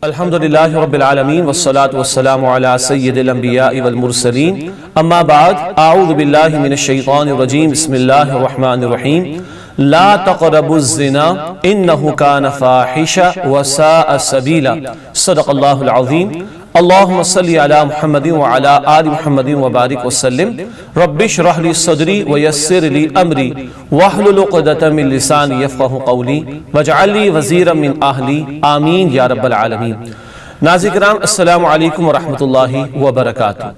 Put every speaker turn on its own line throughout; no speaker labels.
الحمدللہ رب العالمین والصلاة والسلام علی سید الانبیاء والمرسلین اما بعد اعوذ باللہ من الشیطان الرجیم بسم اللہ الرحمن الرحیم لا تقربوا الزنا انه كان فاحشا وساء سبیلا صدق اللہ العظیم اللہم صلی علی محمد وعلی آل محمد وبارک وسلم رب اشرح لی صدری ویسر لی امری واحلل عقدۃ من لسانی یفقہوا قولی واجعل لی وزیرا من اہلی آمین یا رب العالمین۔ ناظرین کرام السلام علیکم ورحمۃ اللہ وبرکاتہ۔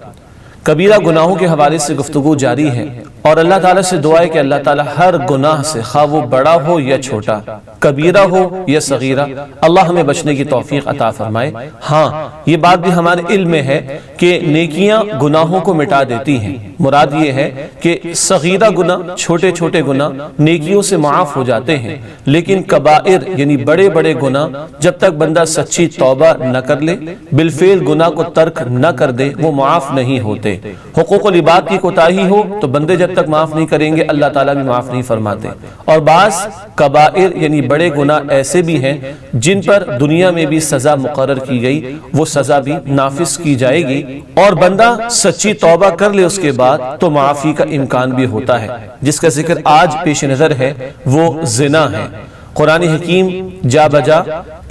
کبیرہ گناہوں کے حوالے سے گفتگو جاری ہے اور اللہ تعالیٰ سے دعا ہے کہ اللہ تعالیٰ ہر گناہ سے خواہ وہ بڑا ہو یا چھوٹا، کبیرہ ہو یا صغیرہ، اللہ ہمیں بچنے کی توفیق عطا فرمائے۔ ہاں یہ بات بھی ہمارے علم میں ہے کہ نیکیاں گناہوں کو مٹا دیتی ہیں۔ مراد یہ ہے کہ صغیرہ گناہ، چھوٹے چھوٹے گناہ نیکیوں سے معاف ہو جاتے ہیں، لیکن کبائر یعنی بڑے بڑے گناہ جب تک بندہ سچی توبہ نہ کر لے، بالفعل گناہ کو ترک نہ کر دے، وہ معاف نہیں ہوتے۔ حقوق العباد کی کوتاہی ہو تو بندے جب تک معاف نہیں کریں گے اللہ تعالیٰ بھی معاف نہیں فرماتے۔ اور بعض کبائر یعنی بڑے گناہ ایسے بھی ہیں جن پر دنیا میں بھی سزا مقرر کی گئی، وہ سزا بھی نافذ کی جائے گی، اور بندہ سچی توبہ کر لے اس کے بعد تو معافی کا امکان بھی ہوتا ہے۔ جس کا ذکر آج پیش نظر ہے وہ زنا ہے۔ قرآن حکیم جا بجا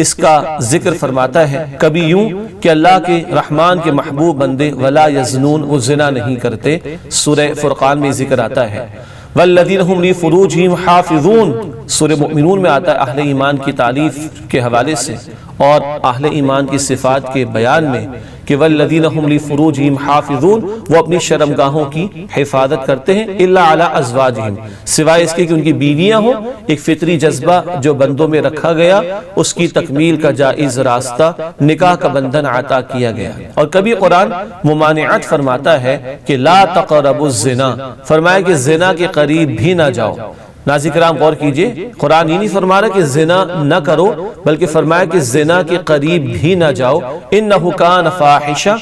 اس کا ذکر فرماتا ہے، کبھی یوں کہ اللہ کے رحمان کے محبوب بندے ولا یزنون، وہ زنا نہیں کرتے۔ سورہ فرقان میں ذکر آتا ہے والذین هم لفروجہم حافظون، سورہ مؤمنون میں آتا ہے اہل ایمان کی تعریف کے حوالے سے اور اہل ایمان کی صفات کے بیان میں کہ والذین هم لفروجہم حافظون، وہ اپنی شرمگاہوں کی حفاظت کرتے ہیں، الا علی ازواجہم، سوائے اس کے کہ ان کی بیویاں ہوں۔ ایک فطری جذبہ جو بندوں میں رکھا گیا، اس کی تکمیل کا جائز راستہ نکاح کا بندھن عطا کیا گیا۔ اور کبھی قرآن ممانعت فرماتا ہے کہ لا تقربوا الزنا، فرمایا کہ زنا کے قریب بھی نہ جاؤ۔ ناظرین کرام غور کیجئے، قرآن یہ نہیں فرما رہا کہ زنا نہ کرو، بلکہ فرمایا کہ زنا کے قریب بھی نہ جاؤ۔ انہ کان فاحشہ،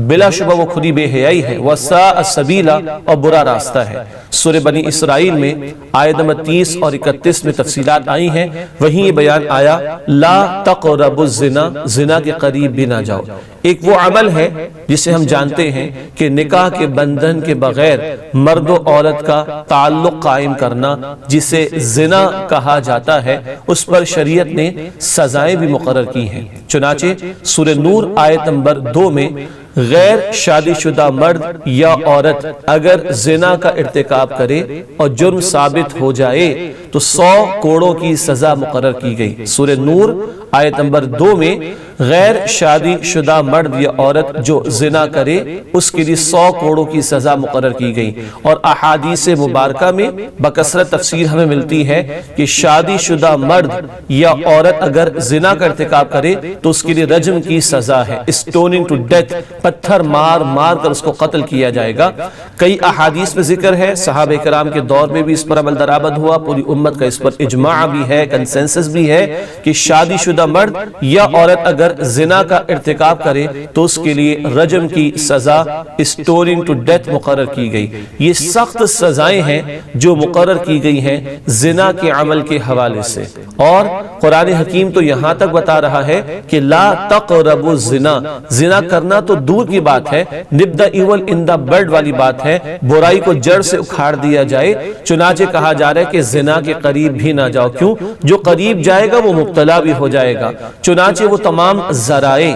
بلا شبہ وہ کھلی بے حیائی ہے، وساء سبیلا، اور برا راستہ ہے۔ سورہ بنی اسرائیل میں آیت نمبر 30 اور 31 میں تفصیلات آئی ہیں، وہیں یہ بیان آیا لا تقربوا الزنا، زنا کے قریب بھی نہ جاؤ۔ ایک وہ عمل ہے جسے ہم جانتے ہیں کہ نکاح کے بندھن کے بغیر مرد و عورت کا تعلق قائم کرنا، جسے زنا کہا جاتا ہے، اس پر شریعت نے سزائیں بھی مقرر کی ہیں۔ چنانچہ سورہ نور آیت نمبر 2 میں غیر شادی شدہ مرد یا عورت اگر زنا کا ارتکاب کرے اور جرم ثابت ہو جائے تو 100 کوڑوں کی سزا مقرر کی گئی۔ سورہ نور آیت نمبر 2 میں غیر شادی شدہ مرد یا عورت جو زنا کرے اس کے لیے 100 کوڑوں کی سزا مقرر کی گئی۔ اور احادیث مبارکہ میں بکثرت تفسیر ہمیں ملتی ہے کہ شادی شدہ مرد یا عورت اگر زنا کا ارتکاب کرے تو اس کے لیے رجم کی سزا ہے، اسٹوننگ ٹو ڈیتھ، پتھر مار مار کر اس کو قتل کیا جائے گا۔ کئی احادیث میں ذکر ہے، صحابہ کرام کے دور میں بھی اس پر عمل درآمد ہوا، پوری امت کا اس پر اجماع بھی ہے، کنسنسس بھی ہے کہ شادی شدہ مرد یا عورت اگر زنا کا ارتکاب کرے تو اس کے لیے رجم کی سزا اسٹوننگ ٹو ڈیتھ مقرر کی گئی۔ یہ سخت سزائیں ہیں جو مقرر کی گئی ہیں زنا کے عمل کے حوالے سے۔ اور قرآن حکیم تو یہاں تک بتا رہا ہے کہ لا تقربوا الزنا، زنا کرنا تو دور کی بات ہے، نب دا ایول ان دا بڈ والی بات ہے، برائی کو جڑ سے اکھاڑ دیا جائے۔ چنانچہ کہا جا رہا ہے کہ زنا کے قریب بھی نہ جاؤ، کیوں؟ جو قریب جائے گا وہ مبتلا بھی ہو جائے گا۔ چنانچہ وہ تمام ذرائع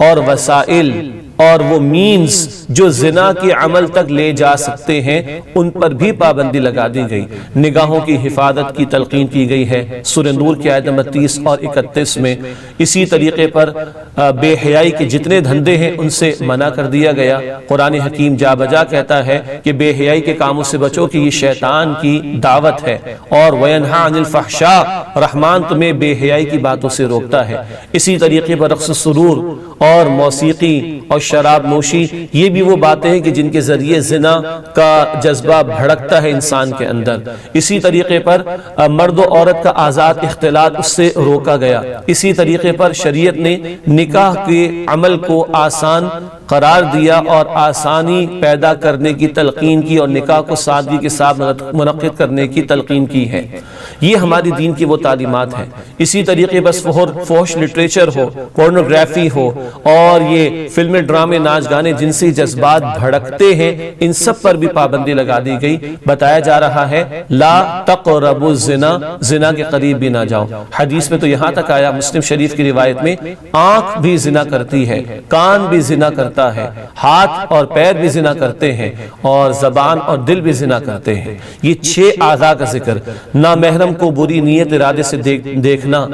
اور وسائل اور وہ مینز جو زنا کے عمل تک لے جا سکتے ہیں ان پر بھی پابندی لگا دی گئی۔ نگاہوں کی حفاظت کی تلقین کی گئی ہے سورہ نور کی آیت نمبر 30 اور 31 میں۔ اسی طریقے پر بے حیائی کے جتنے دھندے ہیں ان سے منع کر دیا گیا۔ قرآن حکیم جا بجا کہتا ہے کہ بے حیائی کے کاموں سے بچو کہ یہ شیطان کی دعوت ہے، اور وَيَنْهَا عَنِ الْفَحْشَاءِ، رحمان تمہیں بے حیائی کی باتوں سے روکتا ہے۔ اسی طریقے پر رقص سرور اور موسیقی اور شراب نوشی، یہ بھی وہ باتیں ہیں کہ جن کے ذریعے زنا کا جذبہ بھڑکتا ہے انسان کے اندر۔ اسی طریقے پر مرد و عورت کا آزاد اختلاط اس سے روکا گیا۔ اسی طریقے پر شریعت نے نکاح کے عمل کو آسان قرار دیا اور آسانی پیدا کرنے کی تلقین کی اور نکاح کو سادگی کے ساتھ منعقد کرنے کی تلقین کی ہے۔ یہ ہماری دین کی وہ تعلیمات ہیں۔ اسی طریقے بس فحش لٹریچر ہو، پورنوگرافی ہو اور یہ فلمیں، ڈرامے، ناچ گانے، جنسی جذبات بھڑکتے ہیں، ان سب پر بھی پابندی لگا دی گئی۔ بتایا جا رہا ہے لا تقربوا الزنا، زنا کے قریب بھی نہ جاؤ۔ حدیث میں تو یہاں تک آیا، مسلم شریف کی روایت میں، آنکھ بھی زنا کرتی ہے، کان بھی زنا کرتا ہے، ہاتھ اور پیر بھی زنا کرتے ہیں، اور زبان اور دل بھی زنا کرتے ہیں۔ یہ 6 اعضاء کا ذکر۔ نامحرم کو بری نیت ارادے سے دیکھنا،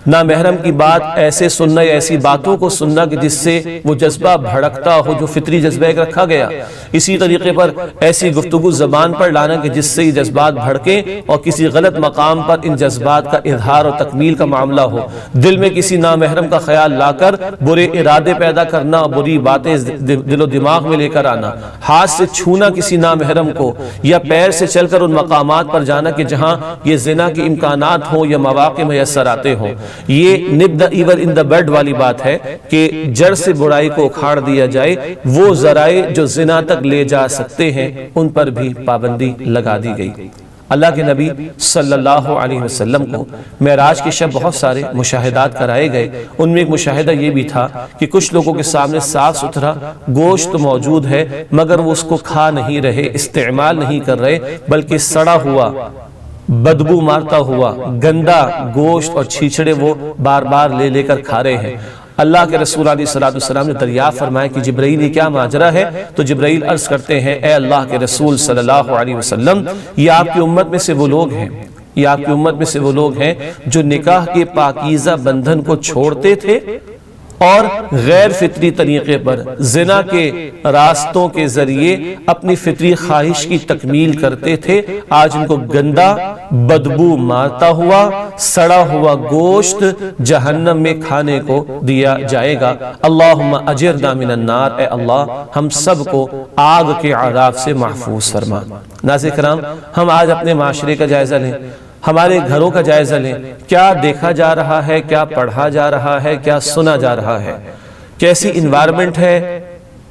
نامحرم کی بات ایسے سننا یا ایسی باتوں کو سننا کہ جس سے وہ جذبہ بھڑکتا ہو جو فطری جذبہ ایک رکھا گیا۔ اسی طریقے پر ایسی گفتگو زبان پر لانا کہ جس سے یہ جذبات بھڑکیں اور کسی غلط مقام پر ان جذبات کا اظہار اور تکمیل کا معاملہ ہو۔ دل میں کسی نامحرم کا خیال لا کر برے ارادے پیدا کرنا اور بری باتیں دل و دماغ میں لے کر آنا، ہاتھ سے چھونا کسی نامحرم کو، یا پیر سے چل کر ان مقامات پر جانا کہ جہاں یہ زنا کے امکانات ہوں یا مواقع میسر آتے ہوں۔ یہ nip the evil in the bud والی بات ہے کہ جڑ سے برائی کو اکھاڑ دیا جائے۔ وہ ذرائع جو زنا تک لے جا سکتے ہیں ان پر بھی پابندی لگا دی گئی۔ اللہ کے نبی صلی اللہ علیہ وسلم کو معراج کی شب بہت سارے مشاہدات کرائے گئے۔ ان میں ایک مشاہدہ یہ بھی تھا کہ کچھ لوگوں کے سامنے صاف ستھرا گوشت موجود ہے، مگر وہ اس کو کھا نہیں رہے، استعمال نہیں کر رہے، بلکہ سڑا ہوا، بدبو مارتا ہوا گندا گوشت اور چھیچڑے وہ بار بار لے کر کھا رہے ہیں۔ اللہ کے رسول علیہ السلام نے دریافت فرمایا کہ جبرائیل یہ کیا ماجرا ہے؟ تو جبرائیل عرض کرتے ہیں، اے اللہ کے رسول صلی اللہ علیہ وسلم، یہ آپ کی امت میں سے وہ لوگ ہیں، یہ آپ کی امت میں سے وہ لوگ ہیں جو نکاح کے پاکیزہ بندھن کو چھوڑتے تھے اور غیر فطری طریقے پر زنا کے راستوں کے ذریعے اپنی فطری خواہش کی تکمیل کرتے تھے۔ آج ان کو گندا، بدبو مارتا ہوا، سڑا ہوا گوشت جہنم میں کھانے کو دیا جائے گا۔ اللہم اجرنا من النار، اے اللہ ہم سب کو آگ کے عذاب سے محفوظ فرما۔ ناظرین کرام، ہم آج اپنے معاشرے کا جائزہ لیں، ہمارے گھروں کا جائزہ لیں، کیا دیکھا جا رہا ہے، کیا پڑھا جا رہا ہے، کیا سنا جا رہا ہے، کیسی انوائرمنٹ ہے،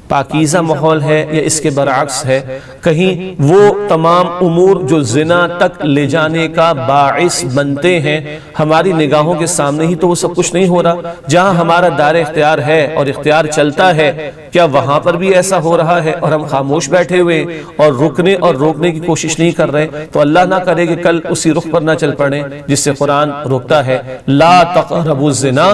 پاکیزہ ماحول ہے یا اس کے برعکس ہے؟ کہیں وہ تمام امور جو زنا تک لے جانے کا باعث بنتے ہیں ہماری نگاہوں کے سامنے ہی تو وہ سب کچھ نہیں ہو رہا؟ جہاں ہمارا دار اختیار ہے اور اختیار چلتا ہے، کیا وہاں پر بھی ایسا ہو رہا ہے اور ہم خاموش بیٹھے ہوئے اور رکنے اور روکنے کی کوشش نہیں کر رہے؟ تو اللہ نہ کرے کہ کل اسی رخ پر نہ چل پڑے جس سے قرآن روکتا ہے، لا تقربوا الزنا،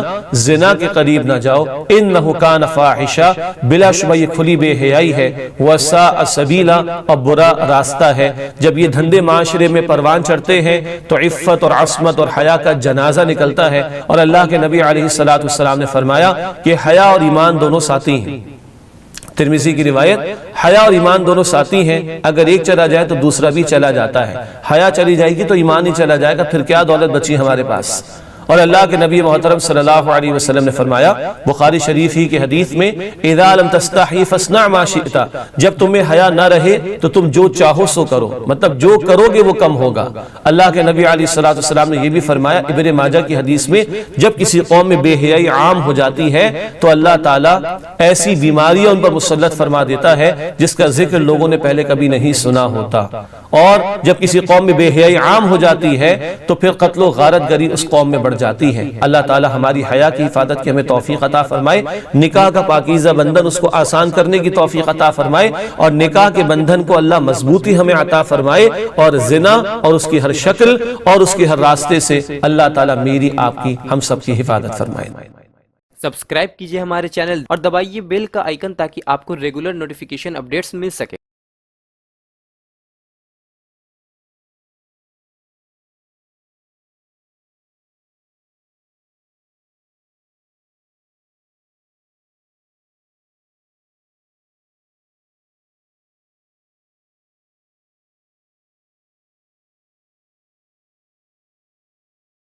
زنا کے قریب نہ جاؤ، انہ کان فاحشہ، بلا شبہ یہ کھلی بے حیائی ہے، وساء سبیلا، اور برا راستہ ہے۔ جب یہ دھندے معاشرے میں پروان چڑھتے ہیں تو عفت اور عصمت اور حیا کا جنازہ نکلتا ہے، اور اللہ کے نبی علیہ السلام نے فرمایا کہ حیا اور ایمان دونوں ساتھی ہیں۔ ترمذی کی روایت، حیا اور ایمان دونوں ساتھی ہیں، اگر ایک چلا جائے تو دوسرا بھی چلا جاتا ہے۔ حیا چلی جائے گی تو ایمان ہی چلا جائے گا، پھر کیا دولت بچی ہمارے پاس؟ اور اللہ کے نبی محترم صلی اللہ علیہ وسلم نے فرمایا بخاری شریف ہی کے حدیث میں، اذا لم تستحی فاصنع ما شئت، جب تمہیں حیا نہ رہے تو تم جو چاہو سو کرو، مطلب جو کرو گے وہ کم ہوگا۔ اللہ کے نبی علیہ السلام نے یہ بھی فرمایا ابن ماجہ کی حدیث میں، جب کسی قوم میں بے حیائی عام ہو جاتی ہے تو اللہ تعالیٰ ایسی بیماریاں ان پر مسلط فرما دیتا ہے جس کا ذکر لوگوں نے پہلے کبھی نہیں سنا ہوتا، اور جب کسی قوم میں بے حیائی عام ہو جاتی ہے تو پھر قتل و غارت گری اس قوم میں بڑھ جاتی ہے۔ اللہ تعالی ہماری حیا کی حفاظت کی ہمیں توفیق عطا فرمائے، نکاح کا پاکیزہ بندھن اس کو آسان کرنے کی توفیق عطا فرمائے، اور نکاح کے بندھن کو اللہ مضبوطی ہمیں عطا فرمائے، اور زنا اور اس کی ہر شکل اور اس کے ہر راستے سے اللہ تعالی میری آپ کی ہم سب کی حفاظت فرمائے۔
سبسکرائب کیجئے ہمارے چینل اور دبائیے بیل کا آئیکن تاکہ آپ کو ریگولر نوٹیفیکیشن اپڈیٹس مل سکے۔